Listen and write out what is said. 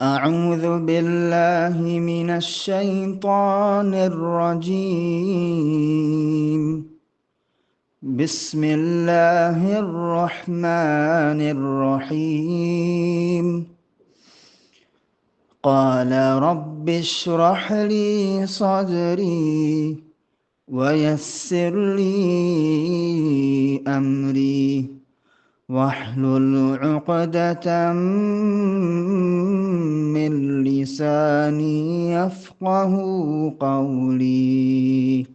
أعوذ بالله من الشيطان الرجيم. بسم الله الرحمن الرحيم. قال رب اشرح لي صدري ويسر لي أمري واحلل عقدة من لساني يفقه قولي.